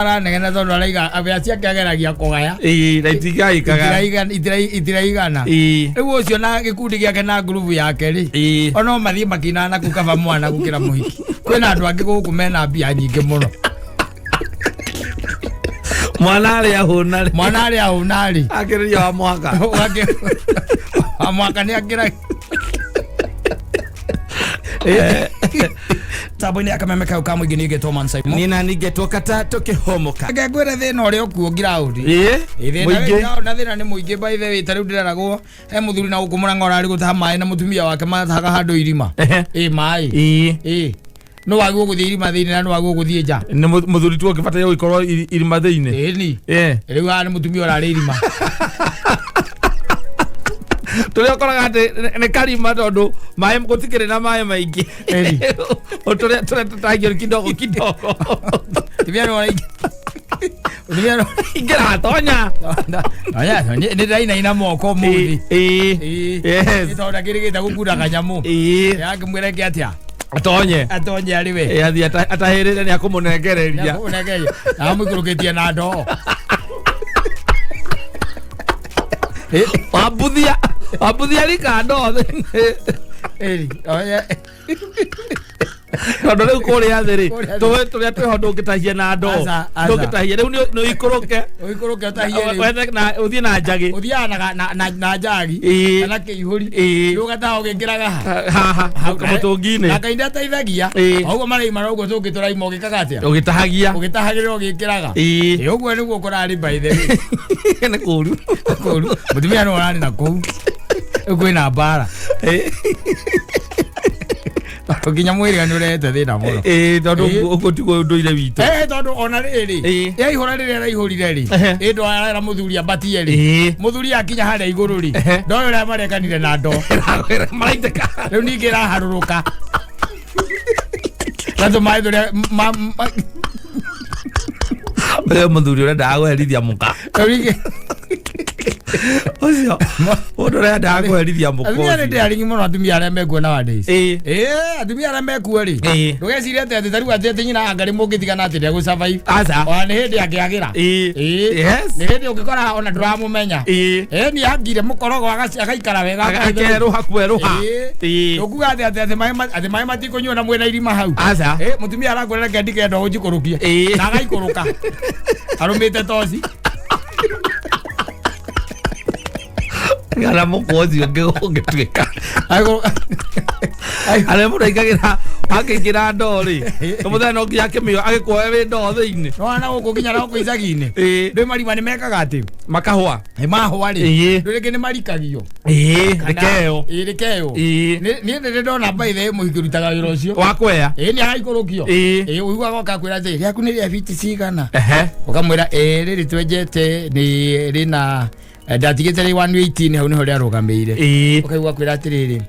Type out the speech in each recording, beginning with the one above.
Ara negena tondu araiga abiacia kiageragia kugaya. Na itigaikaga. Itiraigana. Riu ucio na gikundi giake na group yake ri. Ono mathie makinana kukaba mwana gukira muhiki. Kwina andu angi guku mena mbia nyingi muno. Mwana ari ahunari. Akiriria wa mwaka. Wa mwaka ni akira. Tabone akamemeka ukamwe gini geto mansai nina nigeto kata toke homoka agagwera thina uri okuo ground na thina ni muingi by the way tari ndiraragwo he muthuri na gukumura ngora ari gutaha mai na mutumia wake mathaga handu irima mai no wagwo guthie irima thiini na no wagwo guthie nja ni muthuri tu ukibata gukorwo irima thiini riu ari mutumia urari irima Tulia koraga ati ne karima tondu mai gutikire na mai maingi o tulia tutagio kidogo tibiano ingira tonya ni daina ina moko muthi yes itonda kirigita gukura kanyamu yake mwireke atia atonye ari we athi atahirire ni akumunengereria amikurukitie na ndo Abudia likando Ndo leo kore ya thiri turia twehondo ngitahie na ndo ndo ngitahie riu no ikoroke utahie na uthie na njagi uthia na njagi kana kihuri riu gatao gingiraga ha kamutungine na kainda taithagia augo marei marogo tungitura imo gikagatia ugitahagira ugikiraga uguo niguo kurari by the way ne kuru mutumia no arani na kou kwina bara Okinya mwiri anu rete thina muno tondu ugotigo nduire witu tondu ona riri ihura riri raihurire ri ndo ara muthuri abatie ri muthuri akinya haria iguru ri ndoyo ria marekanire na ndo maraiteka riu ningira haruruka Tanto mai ndo muthuri ura ndagwerithia muka Ocio odora ndagwerithia muko Atumia ndi aringi muno atumia aria mekuo nowadays atumia aria mekuo ri ndugeciria ati tariu ati nyina angari mungithigana ati ndia gusurvive ona ni hindi akiagira yes ni hindi ukikora ona nduramumenya ni angire mukorogo agaikara wega akeruha kweruha ukuga ati mai matikunyua na mwena irima hau mutumia aragwera ngendike ndo ujikurukia na agaikuruka arumite toci Ngala mukozi ngegotweka ale muraikagira akigira ndori muthe no nginya kimio agikuoya wi ndo thiini no ana guku nginya no kuicagi-ini ndi marima ni mekaga ati makahwa mahwa ri ndurike ni marikagio rikeo ni ndi ndona baithe muhikirutaga wira ucio wakweya ni araikũrũkio uiguaga okakwĩra atĩ rĩaku nĩ rĩa biti cigana ũkamwĩra rĩrĩ twenjete nĩ rĩna ndatigĩte rĩ 118 hau nĩho rĩarũgamĩire ũkaigua kwĩra atĩrĩrĩ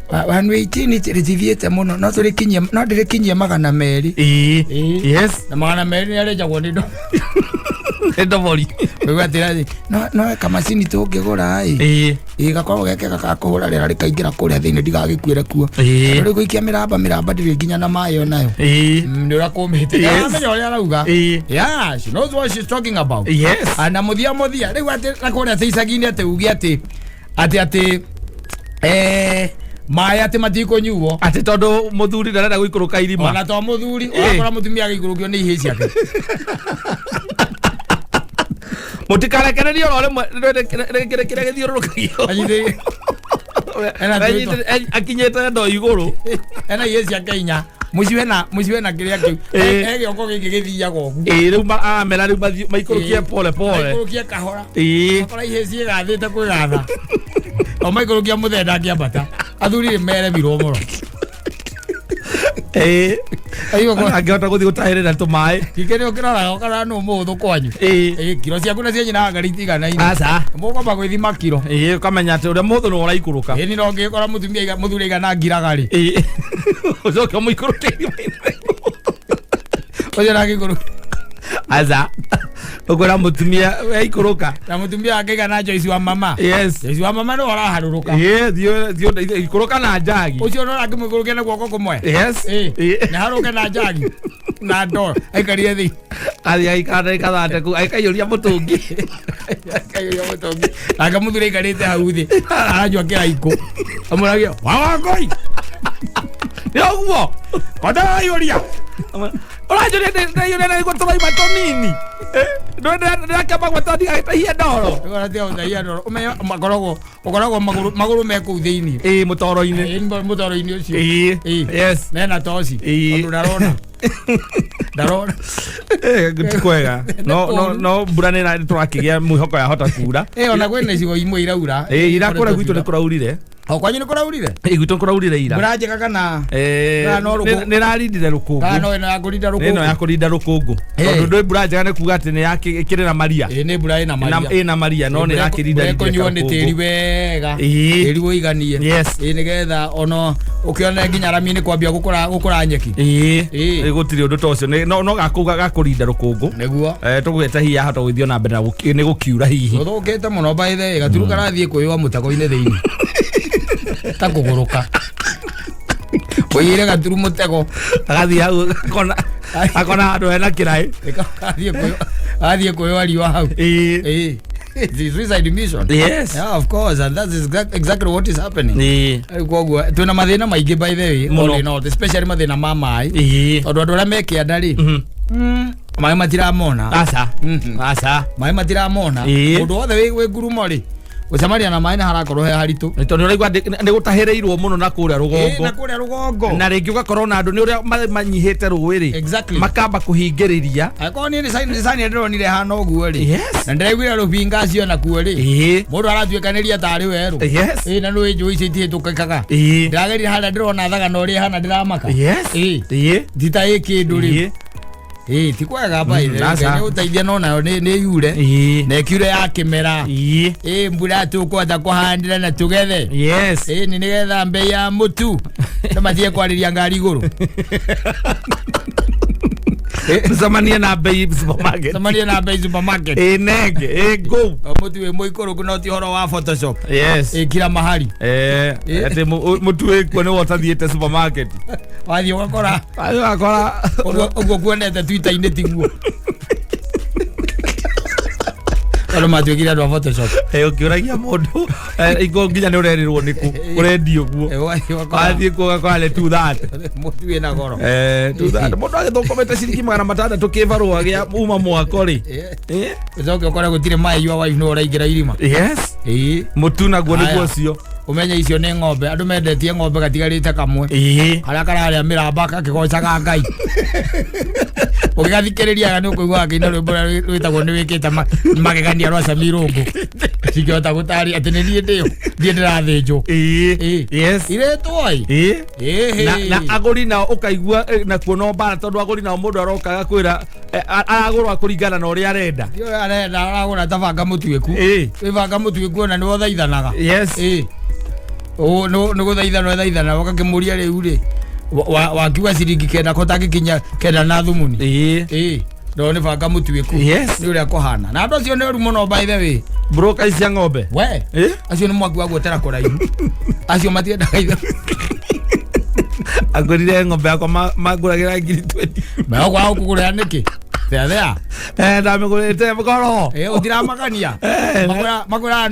118 rĩtithiĩte mũno no ndĩrĩkinyie 200 yes na 200 nĩ arĩnjagwo nĩ ndo ndobori ũiguaga atĩrĩ no kamacini tũngĩgũra gakorwo geke gakakũhũra rĩera rĩkaingĩra kũrĩa thĩinĩ ndigagĩkuĩre kuo rĩu gũikia mĩramba ndĩrĩ nginya na maĩ onayo nĩ ũrakũmĩte amenya ũrĩa arauga yeah she knows what she's talking about yes na mũthia rĩu atĩ na kũrĩa atĩ icagi-inĩ atĩ uge atĩ maĩ atĩ matikũnyuo atĩ tondũ mũthuri ndarenda gũikũrũka irima ona to mũthuri ũrakora mũtumia agĩikũrũkio nĩ ihĩ ciake mutikarekereria oro rimwe kire githiururukagio akinyete ndo iguru ena yesi akainya muciwe na kiria kiu gioko giki githiaga ugu riu amera riu maikurukie pole maikurukie kahora akora iheci gathite kwigatha o maikurukia muthenda akiambata athuri mere mirwo muno angihota guthii gutahirira tumai kikeni ukirora ukara no muthu kwanyu kiro ciaku na cienyina ngari itiganaine aca mukomba gwithima kiro ukamenya ati uria muthu no uraikuruka ni no ngikora muthuri igana ngiraga ri ucoke muikuruke oyo na gikuruka aza ukora mutumia ikoroka na mutumia akega na Joyce wa mama yes Joyce wa mama no ora haruruka dio ikoroka na jagi ucio no akimukoroka na guoko kumwe yes na haruka na jagi na ndo aikarie thi ai kathate ku aikaiyoria mutungi akamuthire ikarite hau thi arajua kiraiko amuragia wawangoi Yoguo kota yoria Orajo ndio gutoro imato nini ndio kama gwatani ahia ndoro ngorate on ahia ndoro umeya makorogo maguru meku thiini mutoro-ini mutoro-ini ucio yes mena toci ondu ndarona kwega no mbura nĩ tũrakigia mwĩhoko ya hota kuura ona kwĩna icigo imwe iraura irakũra gwitũ nĩ kũraurire kwanyu nĩ kũraurire gwitũ kũraurire ira mbura njega kana nĩ rarindire rũkũngũ kana ĩno ya kũrinda rũkũngũ ĩno ya kũrinda rũkũngũ tondũ ndũĩ mbura njega nĩ kuga atĩ nĩ yakĩrĩ na maria nĩ mbura ĩna maria no nĩ yakĩrinda kũnyuo nĩ tĩri wega tĩri ũiganie nĩgetha ono ũkĩone nginya rami-inĩ kwambia gũkũra nyeki gũtirĩ ũndũ ta ũcio no gakũrinda rũkũngũ nĩguo tũgwĩte hihi ahota gũthiĩ na mbere nĩ gũkiura hihi ũthũkĩte mũno by the way gaturu karathiĩ kwĩyũa mũtego-inĩ thĩinĩ ta kũgũrũka ũiyĩre gaturu mũtego agathiĩ hau akona handũ hena kĩraĩ athiĩ kwĩyũa riũa hau the suicide mission yes yeah of course and that's exactly what is happening kwoguo twina mathina maingi by the way all in all especially mathina ma mai tondu andu aria mekianda ri mai matiramona aca mai matiramona undu wothe wi ngurumo ri gucamaria na mai na harakorwo he haritu tondu uraigua ni gutahirirwo muno na kuria rugongo na ringi ugakorwo na andu ni uria manyihite ruwi ri makamba kuhingiriria akorwo ni design ndironire hana uguo ri na ndiraiguire rubinga acio na kuo ri mundu aratuikaniria tari weru na nui Joyce itukikaga ndiragerire hana ndirona thagana uria hana ndiramaka thita ikindu ri ti kwega baithe nĩ ũteithia no nayo nĩ yure na ĩkiure ya kĩmera mbura tũkwenda kũhandĩra na tũgethe nĩ nĩgetha mbei ya mũtu no matige kwarĩria ngari igũrũ Zamania na bei supermarket nenge go mutu we muikuru no ti horo wa Photoshop kila mahali ate mutu we kuone watathiete supermarket wathi ugakora ugo kuonete Twitter-inĩ tiguo Kalo matuikira ndo Photoshop ukiuragia mundu iko nginya ni urerirwo niku urendio guo athie kuga kwale tu that mutu wina goro tu that mundu agithokomete ciringi 600 kibarua gia uma mwako ri ucoke ukore gutire mai your wife no uraingira irima mutu naguo niguo cio umenye icio nĩ ng'ombe andu mendetie ng'ombe gatigarite kamwe haria kararĩa mĩramba kakigocaga Ngai ugigathikĩrĩria nĩ ũkũigua akĩina rwĩmbo rwĩtagwo nĩ wĩkĩte magegania rwa Samirungu cikĩhota gũtaria atĩ nĩ niĩ ndĩyo ndiĩ ndĩrathĩnjwo irĩtwo na agũri nao ũkaigua na kuona mbara tondũ agũri nao mũndũ arokaga kwĩra aragũrwo kũringana na ũrĩa arenda aragũra ta banga mũtuĩku banga mũtuĩku ona nĩwe ũthaithanaga nĩ gũthaithana ũgakĩmũria rĩu rĩ wakiuga ciringi kenda ko tagikinya kenda na thumuni ndo nĩ banga mũtuĩku nĩ ũrĩa kũhana na andũ acio nĩ ũru mũno by the way broker cia ng'ombe we acio nĩ mwaki wa guotera kũraihu acio matiendaga ithe agũrire ng'ombe yakwa magũragĩra 20,000 megũkwaga gũkũgũrĩra nĩkĩ ndamĩgũrĩte ngoro ũtiramakania magũra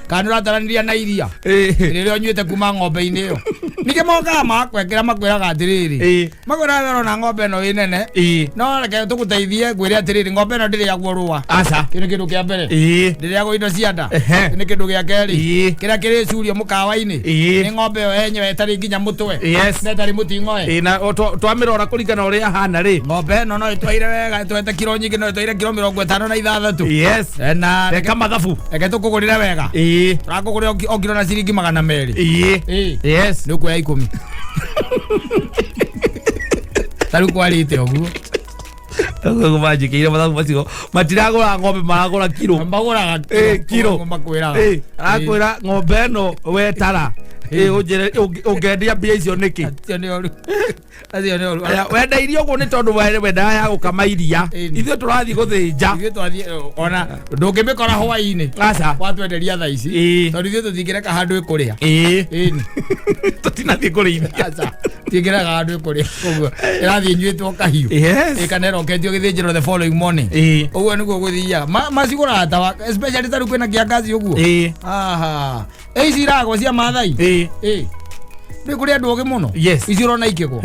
kanũ ũrataraniria na iria rĩrĩa ũnyuĩte kuma ng'ombe-inĩ ĩyo ningĩ mokaga magakwengera makwĩraga atĩrĩrĩ magũra thero na ng'ombe ĩno ĩ nene no reke tũgũteithie ngwĩre atĩrĩrĩ ng'ombe ĩno ndĩrĩagwo rũa kĩnĩ kĩndũ kĩa mbere ndĩrĩagwo indo cia nda kĩnĩ kĩndũ gĩa kerĩ kĩrĩa kĩrĩcurio mũkawa-inĩ nĩ ng'ombe ĩyo yenyewe ĩtarĩ nginya mũtwe na ĩtarĩ mũting'oe na twamĩrora kũringana ũrĩa ahana rĩ ng'ombe ĩno no ĩtwaire wega ĩtwete kiro nyingĩ no ĩtwaire kiro 56 na reka mathabu reke tũkũgũrĩre wega tũrakũgũrĩra o kiro na ciringi 200 nĩ ũkuoya 10 tarĩu kwarĩte ũguo majikĩire mathabu macio matiragũra ng'ombe maragũra kiro magũraga kiro makwĩraga akwĩra ng'ombe ĩno wetara ujere ungendia mbia icio niki acio ni oru acio ni oru wenda irio go ni tondu wenda ya gukama iria ithuĩ tũrathiĩ gũthĩnja ithuĩ twathiĩ ona ndũngĩmĩkora hwaĩ-inĩ aca watwenderia thaa ici tondũ ithuĩ tũtingĩreka handũ ĩkũrĩa tũtinathiĩ kũrĩithia aca tingĩreka handũ ĩkũrĩa koguo ĩrathiĩ inyuĩtwo kahiũ ĩkana ĩroketio gĩthĩnjĩro the following morning ũguo nĩguo gũthiaga macigũraga tawa especially tarĩu kwĩna kĩangazi ũguo ici iragwo cia Maathai nĩ kũrĩ andũ ogĩ mũno ici ũrona ikĩgwo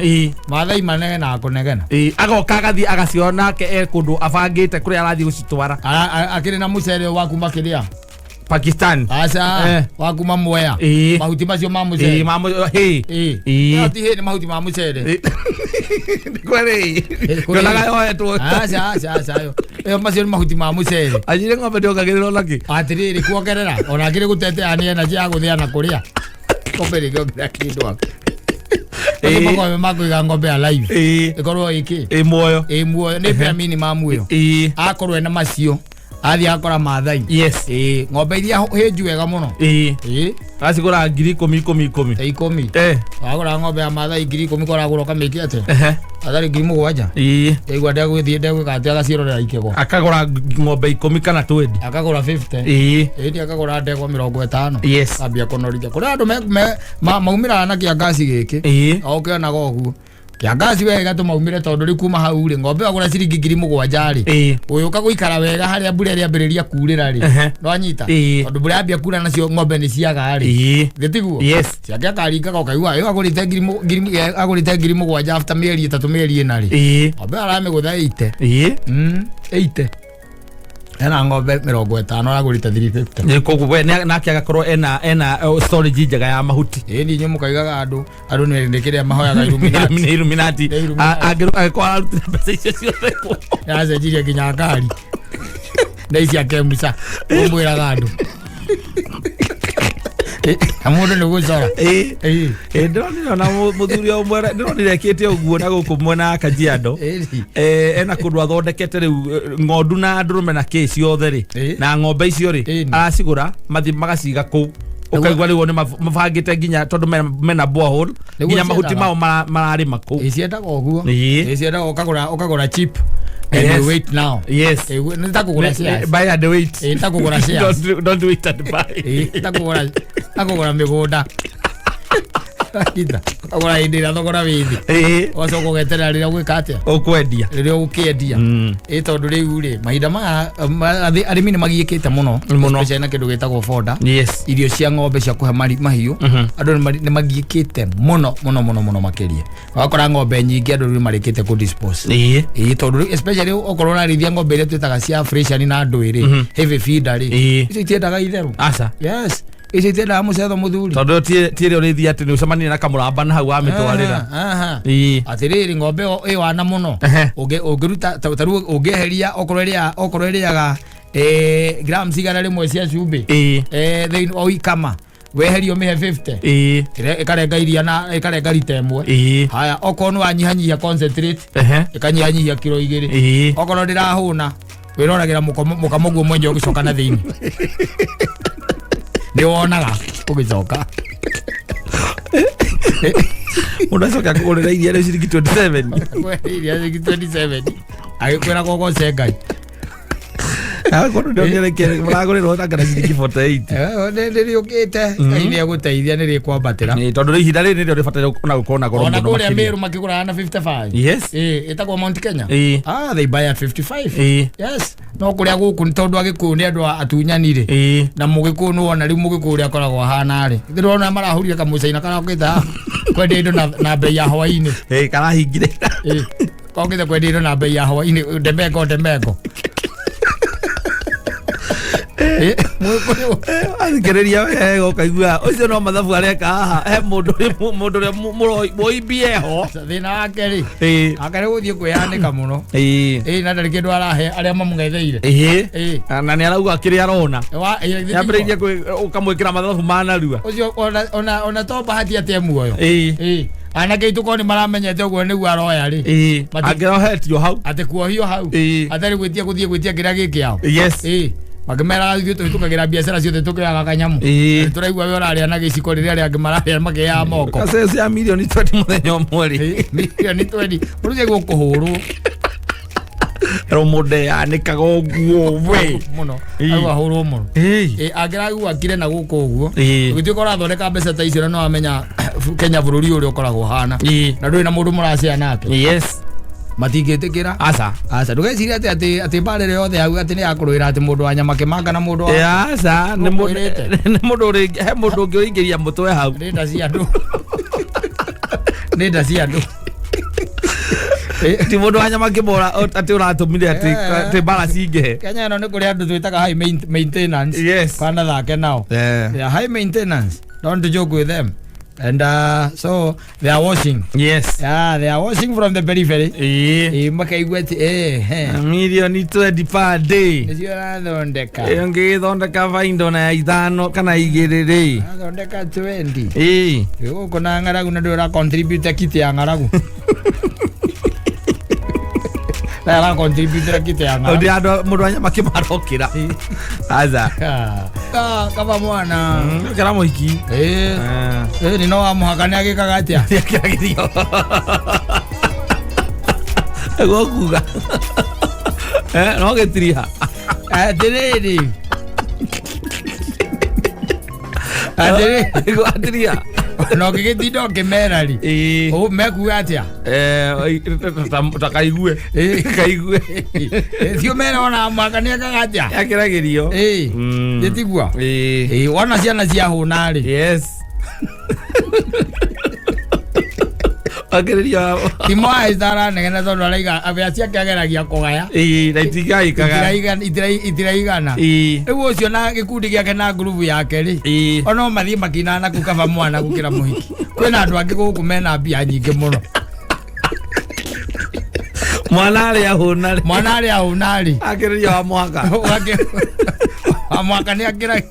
Maathai manegena kũnegena agoka agathiĩ agaciona kũndũ abangĩte kũrĩa arathiĩ gũcitwara akĩrĩ na mũcere wa kuma kĩrĩa Pakistan aca wa kuma Mwea mahuti macio ma mũcere nĩ mahuti ma mũcere kwere kũlaga yoetwo aca yo macio nĩ mahuti ma mũcere ajire ng'ombe ndĩongagĩrĩrwo naki atĩrĩrĩ kuongerera ona akĩrĩ gũtetea nĩ energy ya gũthĩa na kũrĩa ng'ombe rĩngĩongerera kĩndũ ako makoe makũiga ng'ombe alive ĩkorwo ĩ muoyo nĩ vitamini ma muoyo akorwo ena macio athi akora Maathai ng'ombe iria hĩnju wega mũno acigũra 10,000 agũra ng'ombe ya Maathai 10,000 koragũra kamĩkia atĩ athari 7,000 igua ndegwĩka atĩ agaciĩrorera ikĩgwo akagũra ng'ombe 10 kana 20 akagũra 50 ĩndĩ akagũra ndegwa 50 ambia kũnorithia kũrĩ andũ maumĩraga na kĩangaci gĩkĩ okĩonaga ũguo kĩangaci wega tũmaumĩre tondũ rĩ kuma hau rĩ ng'ombe wagũra ciringi 7,000 rĩ ũyũka gũikara wega harĩa mbura ĩrĩa ambĩrĩria kuurĩra rĩ ndwanyita tondũ mbura yambia kuura nacio ng'ombe nĩ ciaga rĩ gĩtiguo ciake akaringaga ũkaigua agũrĩte 7,000 after mĩeri 3 mĩeri 4 rĩ ng'ombe aramĩgũtha 80 ena ng'ombe 50 aragũrĩte 350 koguo we nake agakorwo ena storage njega ya mahuti ni nyumu kaigaga andũ nĩ kĩrĩa mahoyaga Illuminati agĩkorwo arutĩra mbeca icio ciothe yacenjirie nginya ngari na ici akembica ũmwĩraga andũ mũndũ nĩ gũcora ndĩronire mũthuri ũmwe ndĩronire ekĩte ũguo na gũkũ mwena wa Kajiado ena kũndũ athondekete rĩu ng'ondu na ndũrũme na kĩ ciothe rĩ na ng'ombe icio rĩ aracigũra mathiĩ magaciga kũu ũkaigua rĩu nĩ mabangĩte nginya tondũ mena borehole nginya mahuti mao mararĩma kũu iciendaga ũguo iciendaga ũkagũra chip and wait now nitakugura shares buy and wait nitakugura shares don't wait and buy nitakugura mĩgũnda kita agora hindi na thogora withi oco kugeterera rĩrĩa gwĩka atĩa ũkwendia rĩrĩa ũkĩendia tondũ rĩu rĩ mahinda maya arĩmi nĩ magiĩkĩte mũno especially na kĩndũ gĩtagwo foda irio cia ng'ombe cia kũhe mahiũ andũ nĩ magiĩkĩte mũno makĩria wakora ng'ombe nyingĩ andũ nĩ marĩkĩte ku dispose tondũ especially okorwo ũrarĩithia ng'ombe iria twĩtaga cia freshian na ndũĩ heavy feeder rĩ icio itiendaga itherũ yes ici itiendaga mũcetho mũthuri tondũ tiĩrĩ ũrĩithia atĩ nĩ ũcemania na kamũramba na hau wamĩtwarĩra atĩrĩrĩ ng'ombe ĩyo ĩwana mũno ũngĩruta tarĩu ũngĩeheria okorwo ĩrĩaga grams igana rĩmwe cia cumbĩ thĩinĩ wa ikama weherio mĩhe 50 ĩkarenga iria na ĩkarenga rita ĩmwe haya okorwo nĩ wanyihanyihia concentrate ĩkanyihanyihia kiro 2 okorwo ndĩrahũna wĩroragĩra mũkamo guo mwenje ũgĩcoka na thĩinĩ nĩ wonaga ũgĩcoka mũndũ acoka kũgũrĩra iria rĩu ciringi 27 iria ciringi 27 agĩkwĩra gogoce Ngai akorwo ndĩongereire mũragũrĩrwo takana ciringi 48 nĩrĩũkĩte Ngai nĩegũteithia nĩrĩkwambatĩra tondũ ihinda rĩrĩ nĩrĩo rĩbataire na gũkorwo na goro mũno makĩria ona kũrĩa Meru makĩgũraga na 55 ĩtagwo Mount Kenya they buy at 55 yes no kũrĩa gũkũ nĩ tondũ Agĩkũyũ nĩ andũ atunyanire na Mũgĩkũyũ nĩ wona rĩu Mũgĩkũyũ ũrĩa akoragwo ahana rĩ ndĩrona marahũrire kamũcaina karokĩte kwendia indo na bei ya hwaĩ-inĩ karahingire kokĩte kwendia indo na bei ya hwaĩ-inĩ ndemeko athikĩrĩria wega ũkaigua ũcio no mathabu areka haha he mũndũ ũrĩa mũimbie ho thĩna wake rĩ akarĩ gũthiĩ kwĩyanĩka mũno na ndarĩ kĩndũ arahe arĩa mamũgetheire na nĩ arauga kĩrĩa arona yambĩrĩirie ũkamwĩkĩra mathabu manarua ũcio ona to bahati atĩ muoyo anake ituko ni maramenyete ũguo nĩguo aroya rĩ angĩrohetio hau atĩ kuohio hau atarĩ gwĩtia gũthiĩ gwĩtia kĩrĩa gĩkĩ hao Makimera githu tukagira biashara ciothe tukiaga kanyamu. Turaigua we urarĩa na giciko riria ria mararĩa makiya moko. Kasese ya milioni 20 muthenya umwe. Milioni 20. Muruge gukuhurwo. Romode yanikaga uguo we muno. Agwa hurwo muno. Agiraigua kire na guku uguo. Gituko rathondeka mbeca ta icio no amenya Kenya bururi uri ukoragwo hana. Na ndui na mundu muracia nake. Yes. Matingitikira aca ndugeciria ati barere yothe hau ati ni akurwira ati mundu wa nyama kimanga na mundu wa aca ni mundu ri he mundu ungi uingiria mutwe hau nda cia andu ti mundu wa nyama kibora ati uratumire ati bara cinge Kenya no ni kuri andu twitaga high maintenance. Yes. Kana thake nao high maintenance, don't joke with them. And so they are washing. Yes. Yeah, they are washing from the periphery. Makaigweti milioni 20 per day. Ndio thondeka. Thondeka vaindo na ithano kana igiriri. Thondeka 20. Uko na ngaragu na ndora contribute kiti ya ngaragu. La contribute kiti ya ngaragu. Ndio ando mundu anya makimarokira. Aza. Kaba mwana. Kera moiki. Ni no amuhakania agikaga atia. Yakiagirio. Gokuga. No getiria. Atiriri. Atiria. No gigitindo kimerari. O mekuga atia. Takaigue. Kaigue. Thio mera ona amuhakania agaga atia. Yakiragirio. Gitigua. Wana ciana cia hunari. Yes. Akiriria Timoa izara negena tondu araiga abiacia kiageragia kugaya na itigaikaga itiraigana ewu ucio na gikundi giake na group yake ri ono mathie makinana kukaba mwana gukira muhiki kwina andu angi guku mena mbia nyingi muno mwana ari ahunari akiriria wa mwaka wa mwaka ni akira